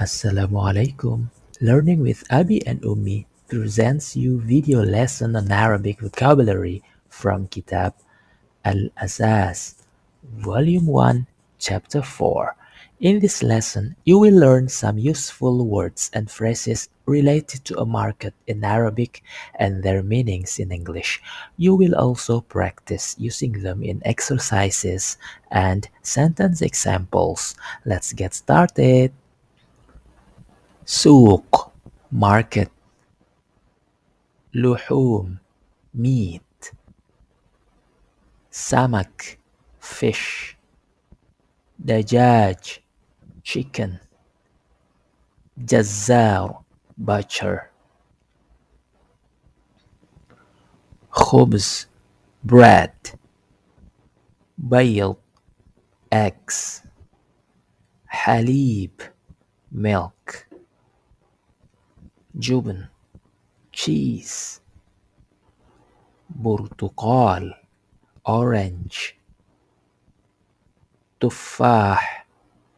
Assalamualaikum. Learning with Abi and Ummi presents you video lesson on Arabic vocabulary from Kitab Al-Asasi, Volume 1, Chapter 4. In this lesson, you will learn some useful words and phrases related to a market in Arabic and their meanings in English. You will also practice using them in exercises and sentence examples. Let's get started. سوق market لحوم meat سمك fish دجاج chicken جزار butcher خبز bread بيض eggs حليب milk جبن cheese برتقال orange تفاح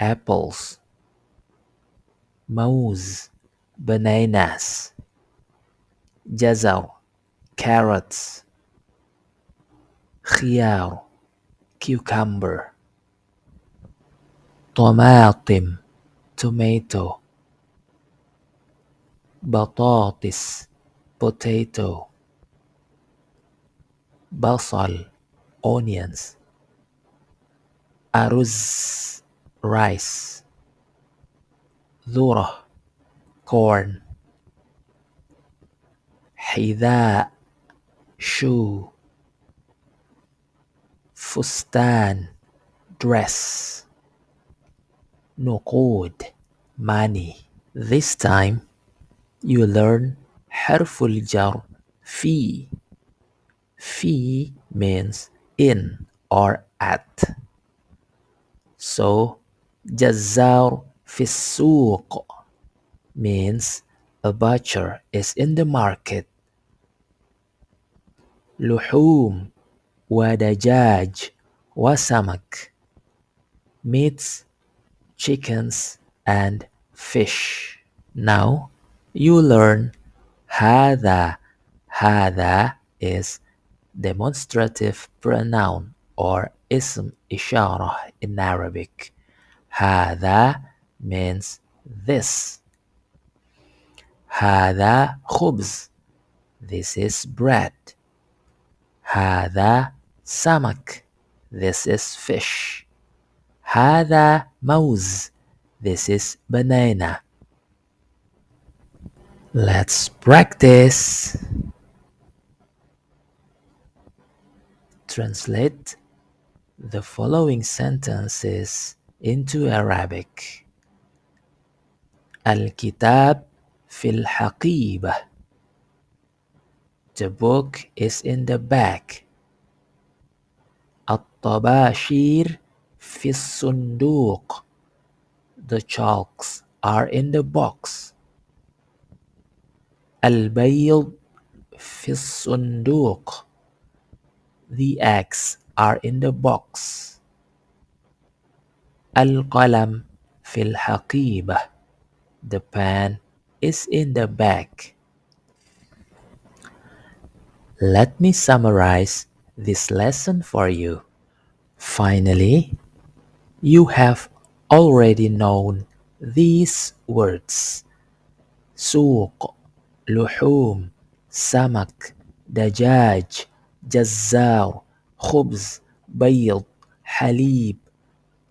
apples موز bananas جزر carrots خيار cucumber طماطم tomato بطاطس potato بصل onions أرز rice ذرة corn حذاء shoe فستان dress نقود money. This time you learn حرف الجر في. في means in or at. So جزار في السوق means a butcher is in the market. لحوم ودجاج وسمك meats, chickens and fish. Now you learn هذا. هذا is demonstrative pronoun or اسم إشارة in Arabic. هذا means this. هذا خبز. This is bread. هذا سمك. This is fish. هذا موز. This is banana. Let's practice. Translate the following sentences into Arabic. al-kitab fil الحقيبة. The book is in the bag. الطباشير في الصندوق. The chalks are in the box. البيض في الصندوق. The eggs are in the box. القلم في الحقيبة. The pen is in the bag. Let me summarize this lesson for you. Finally, you have already known these words. سوق لحوم سمك دجاج جزار خبز بيض حليب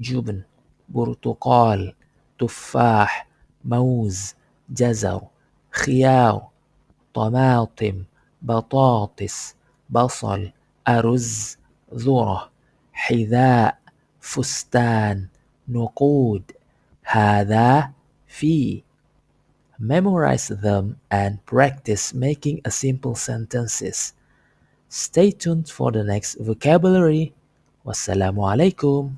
جبن برتقال تفاح موز جزر خيار طماطم بطاطس بصل أرز ذرة حذاء فستان نقود هذا في. Memorize them and practice making a simple sentences. Stay tuned for the next vocabulary. Wassalamu alaikum.